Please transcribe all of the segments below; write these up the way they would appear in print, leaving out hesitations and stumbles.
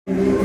മാതൃവിദ്യാലയ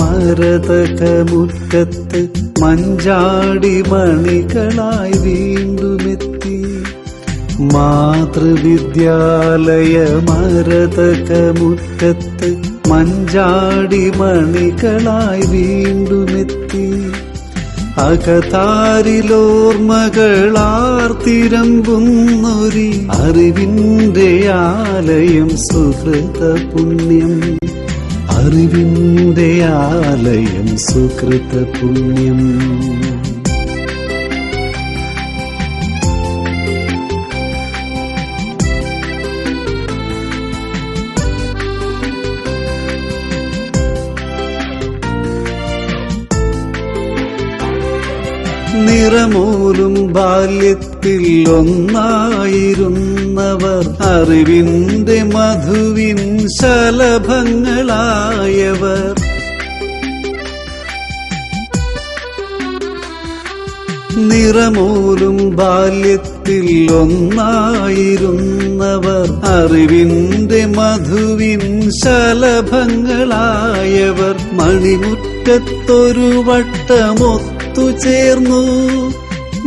മരതകമുറ്റത്ത് മഞ്ചാടി മണികളായി വീണ്ടുമെത്തി. മാതൃവിദ്യാലയ മരതകമുറ്റത്ത് മഞ്ചാടി മണികളായി വീണ്ടുമെത്തി. അകതാരിലോർമകളാർത്തിരമ്പുന്നൊരി അറിവിന്റെ ആലയം സുഹൃത പുണ്യം. അറിവിന്റെ ആലയം സുഹൃത പുണ്യം. നിറമൂലും ബാല്യത്തിൽ ഒന്നായിരുന്നവർ അറിവിന്റെ മധുവിൻ ശലഭങ്ങളായവർ. നിറമൂലും ബാല്യത്തിൽ ഒന്നായിരുന്നവർ അറിവിന്റെ മധുവിൻ ശലഭങ്ങളായവർ. മണിമുറ്റത്തൊരു വട്ടമൊത്തുചേർന്നു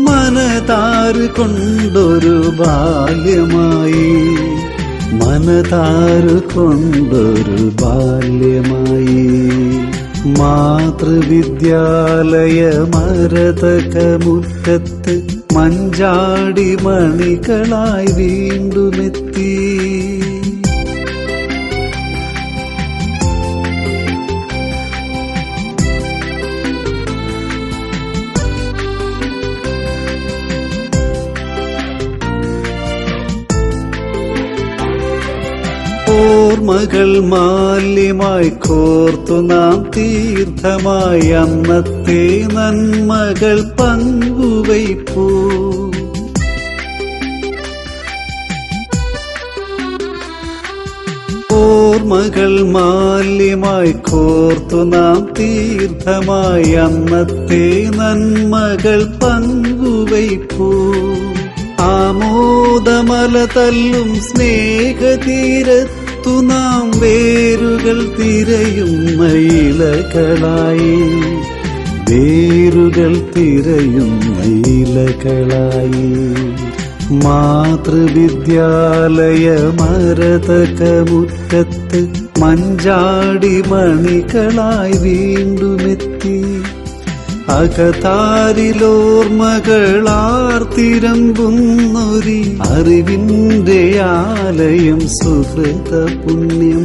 മനതാറ് കൊണ്ടൊരു ബാല്യമായി. മനതാറ് കൊണ്ടൊരു ബാല്യമായി. മാതൃവിദ്യാലയ മരതകമുറ്റത്ത് മഞ്ചാടി മണികളായി വീണ്ടുമെത്തി. ഓർമ്മകൾ മാല്യമായി കോർത്തു നാം തീർത്ഥമായി അന്നത്തെ നന്മകൾ പങ്കുവയ്പ്പൂ. ഓർമ്മകൾ മാല്യമായി കോർത്തു നാം തീർത്ഥമായി അന്നത്തെ നന്മകൾ പങ്കുവയ്പ്പൂ. ആമോദമല തല്ലും സ്നേഹതീരത്തു നാം വേരുകൾ തിരയുന്ന ഇലകളായി. വേരുകൾ തിരയുന്ന ഇലകളായി. മാതൃവിദ്യാലയ മരതകമുറ്റത്ത് മഞ്ചാടി മണികളായി വീണ്ടുമെത്തി. അകതാരിലോർമകളാർത്തിരമ്പുന്നൊരി അറിവിന്റെ ആലയം സുഹൃത പുണ്യം.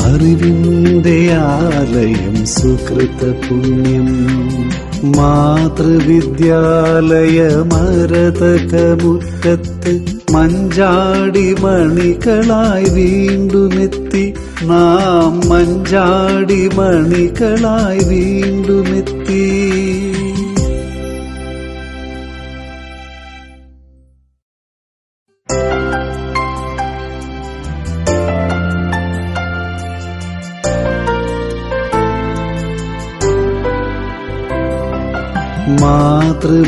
അറിവിന്റെ ആലയം സുഹൃത പുണ്യം. മാതൃവിദ്യാലയ മരതകമുറ്റത്ത് മഞ്ചാടി മണികളായി വീണ്ടുമെത്തി. നാം മഞ്ചാടി മണികളായി വീണ്ടുമെത്തി.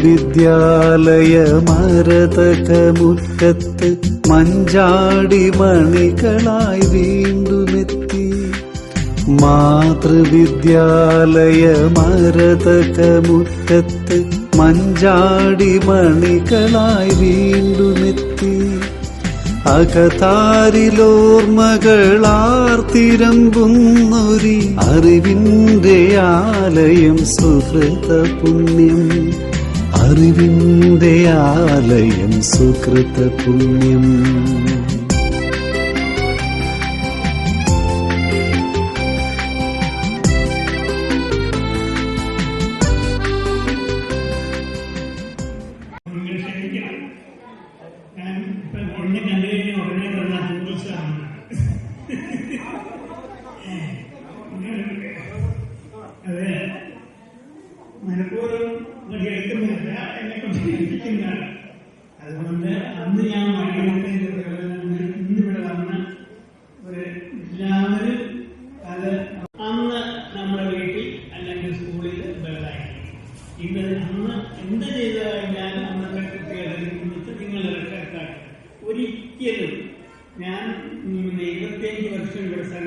മാതൃവിദ്യാലയ മരതകമുറ്റത്ത് മഞ്ചാടി മണികളായി വീണ്ടുമെത്തി. മാതൃവിദ്യാലയ മരതകമുറ്റത്ത് മഞ്ചാടി മണികളായി വീണ്ടുമെത്തി. അകതാരിലോർമകളാർത്തിരമ്പുന്നൊരി അറിവിന്റെ ആലയം സുഹൃത പുണ്യം. അറിവിന്റെ ആലയം സുഹൃത പുണ്യം. അതെ, മനഃപൂർവ്വം എടുക്കുന്നില്ല, എന്നെ കൊണ്ടിരിക്കുന്നതാണ്. അതുകൊണ്ട് അന്ന് ഞാൻ മണിയെടുത്തതിന്റെ ഇന്നിവിടെ വന്ന് ഒരു എല്ലാവരും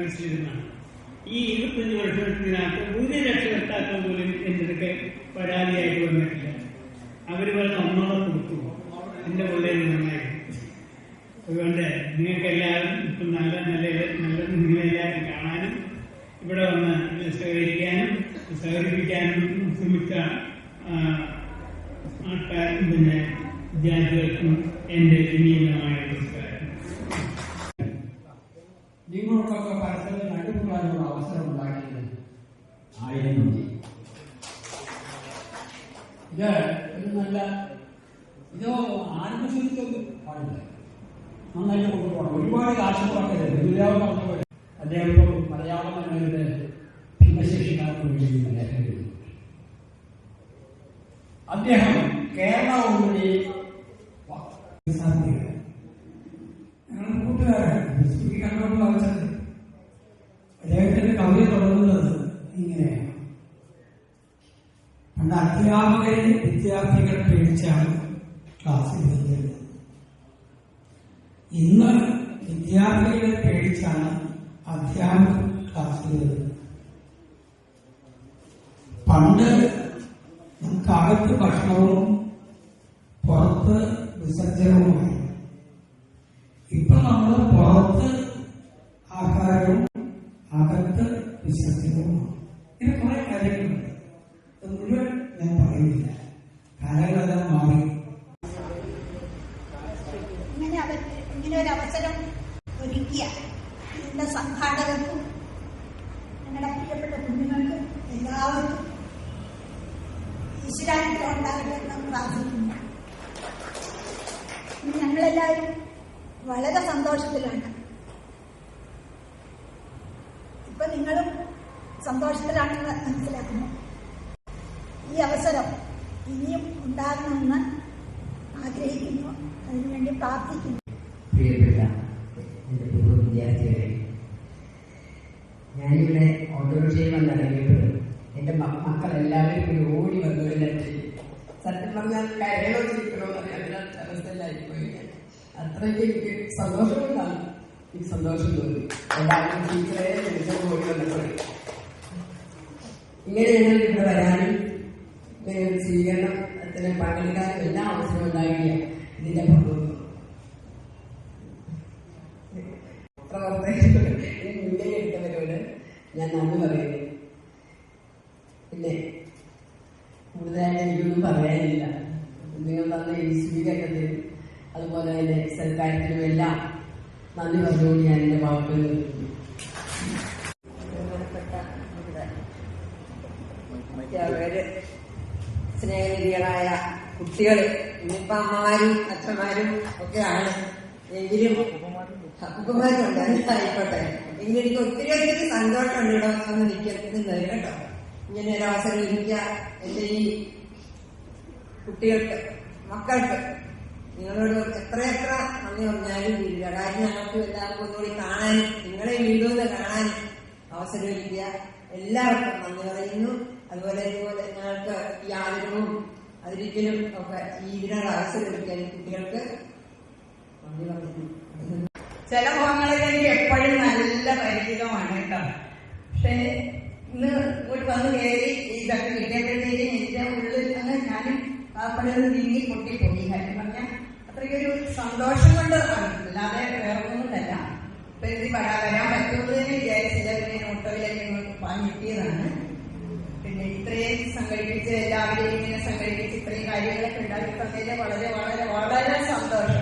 സർവീസിലിരുന്നാണ്. ഈ 25 വർഷത്തിനകത്ത് ഒരു രക്ഷകർത്താക്കൾ പോലും എൻ്റെ അടുക്കെ പരാതിയായിട്ട് വന്നിട്ടില്ല. അവർ പറഞ്ഞ ഒന്നോടെ കൊടുത്തു, എൻ്റെ പിള്ളേർ നന്നായി. അതുകൊണ്ട് നിങ്ങൾക്കെല്ലാവരും ഇപ്പം നല്ല നിങ്ങളെല്ലാവരും കാണാനും ഇവിടെ വന്ന് സഹകരിപ്പിക്കാനും ശ്രമിച്ച വിദ്യാർത്ഥികൾക്കും എൻ്റെ വിനീതമായ നമസ്കാരം. നിങ്ങൾക്കൊക്കെ പരസ്പരം അടുക്കുവാനുള്ള അവസരം ഉണ്ടാക്കിയത് ആയിരുന്നു. ഇത് ഒരു നല്ല ആത്മശുദ്ധിക്കും പാടില്ല, നന്നായിട്ട് കൊണ്ടുപോകണം. ഒരുപാട് കാശുകളൊക്കെ ഗുരുദേവൻ അദ്ദേഹം മലയാള മനോരമയുടെ ഭിന്നശേഷിക്കാർക്ക് വേണ്ടി ലേഖനം എഴുതി. അദ്ദേഹം കേരള ഉള്ളിലെ ഞങ്ങളുടെ കൂട്ടുകാരാണ് കണ്ടോട് വായിച്ചത്. അദ്ദേഹത്തിന്റെ കവിത തുടങ്ങുന്നത് ഇങ്ങനെയാണ്: പണ്ട് അധ്യാപകരെ വിദ്യാർത്ഥികൾ പേടിച്ചാണ് ക്ലാസ്സിൽ വരുന്നത്. ഇന്ന് വിദ്യാർത്ഥികളെ പേടിച്ചാണ് അധ്യാപകർ ക്ലാസ്സിൽ വരുന്നത്. പണ്ട് നമുക്ക് അകത്ത് ഭക്ഷണവും പുറത്ത് വിസർജനവുമായി. ഇപ്പൊ നമ്മൾ പുറത്ത് ആഹാരവും അകത്ത് വിസർജനവുമാണ്. ഇങ്ങനെ കുറെ കാര്യങ്ങളുണ്ട്. ഇത് മുഴുവൻ ഞാൻ പറയുന്നില്ല, കാലങ്ങളെല്ലാം മാറി. ഇങ്ങനെ ഒരു അവസരം ഒരുക്കിയ ഇതിന്റെ സംഘാടകർക്കും ഞങ്ങളുടെ പ്രിയപ്പെട്ട കുഞ്ഞുങ്ങൾക്കും എല്ലാവർക്കും ഈശ്വരാനുഗ്രഹം ഉണ്ടാകട്ടെ എന്ന് പ്രാർത്ഥിക്കുന്നു. ഞങ്ങളെല്ലാവരും വളരെ സന്തോഷത്തിലാണ്. ഇപ്പൊ നിങ്ങളും സന്തോഷത്തിലാണെന്ന് മനസ്സിലാക്കുന്നു. ഈ അവസരം ഇനിയും ഉണ്ടാകണമെന്ന് ആഗ്രഹിക്കുന്നു, അതിനുവേണ്ടി പ്രാർത്ഥിക്കുന്നു. പ്രിയപ്പെട്ട എൻ്റെ പൂർവ്വ വിദ്യാർത്ഥികളെ, ഞാനിവിടെ ഓട്ടോറിക്ഷയിൽ വന്നിറങ്ങിയപ്പോൾ എൻ്റെ മക്കളെല്ലാവരും കൂടി ഓടി വന്നു. സത്യം പറഞ്ഞാൽ കരയോ ചിരിക്കണോ എന്നറിയാൻ അവസ്ഥയിലായിപ്പോയി. അത്രയ്ക്ക് എനിക്ക് സന്തോഷം കൊണ്ടാണ് എനിക്ക് സന്തോഷം തോന്നി. എല്ലാവരും ടീച്ചറെ വിളിച്ചപ്പോൾ ഓടി വന്നപ്പോൾ ഇങ്ങനെയാണ് ഇവിടെ വരാനും സ്വീകരണത്തിന് പങ്കെടുക്കാനും എല്ലാ അവസരവും ഉണ്ടാകില്ല. ഇതിന്റെ പങ്കുവന്നു മുന്നേ എടുത്തവരോട് ഞാൻ നന്ദി പറയുന്നു. പിന്നെ കൂടുതലായിട്ട് എനിക്കൊന്നും പറയാനില്ല. നിങ്ങൾ തന്ന ഈ സ്വീകരണത്തിനും അതുപോലെ തന്നെ സൽക്കാരത്തിനും എല്ലാം നന്ദി പറഞ്ഞുകൊണ്ട് ഞാൻ എൻ്റെ വാക്കുകൾ നിർത്തുന്നു. സ്നേഹനിധികളായ കുട്ടികൾ, ഇന്നിപ്പോ അമ്മമാരും അച്ഛന്മാരും ഒക്കെയാണ്, എങ്കിലും അപ്പന്മാരുണ്ട്, ആയിക്കോട്ടെ. എങ്കിലും എനിക്ക് ഒത്തിരി സന്തോഷമുണ്ട് ഇവിടെ വന്ന് നിൽക്കുന്നത് കേട്ടോ. ഇങ്ങനെ ഒരു അവസരം ഇരിക്കുക എന്റെ ഈ കുട്ടികൾക്ക്, മക്കൾക്ക് നിങ്ങളോട് എത്രയെത്ര നന്ദി പറഞ്ഞാലും ഇല്ല. കാര്യം ഞങ്ങൾക്ക് എല്ലാവർക്കും ഒന്നുകൂടി കാണാനും നിങ്ങളെ വീണ്ടും കാണാനും അവസരം ഇരിക്കുക. എല്ലാവർക്കും നന്ദി പറയുന്നു. അതുപോലെ ഞങ്ങൾക്ക് ഈ ആദരവും അതിരിക്കലും ഒക്കെ ഇതിനുള്ള അവസരം ഒരുക്കാൻ കുട്ടികൾക്ക് നന്ദി പറയുന്നു. ചില മുഖങ്ങളിൽ എനിക്ക് എപ്പോഴും നല്ല പരിചിതമാണ് കേട്ടോ. പക്ഷെ ഇന്ന് ഇങ്ങോട്ട് വന്ന് കയറി ഇതൊക്കെ കിട്ടിയപ്പോഴത്തേക്കും എന്റെ ഉള്ളിൽ അങ്ങ് ഞാനും പാപ്പടയിൽ നീങ്ങി പൊട്ടിപ്പോയി. കാര്യം പറഞ്ഞാൽ അത്രയ്ക്കൊരു സന്തോഷം കൊണ്ട് അല്ലാതെ വേറെ ഒന്നുമല്ല. ഇപ്പൊ ഇത് വരാൻ പറ്റുമെന്ന് തന്നെ വിചാരിച്ചില്ല. പിന്നെ ഓട്ടോയിലൊക്കെ വാങ്ങിക്കിട്ടിയതാണ്. പിന്നെ ഇത്രയും സംഘടിപ്പിച്ച് എല്ലാവരെയും ഇങ്ങനെ സംഘടിപ്പിച്ച് ഇത്രയും കാര്യങ്ങളൊക്കെ ഉണ്ടാക്കി തന്നതിൽ വളരെ വളരെ വളരെ സന്തോഷം.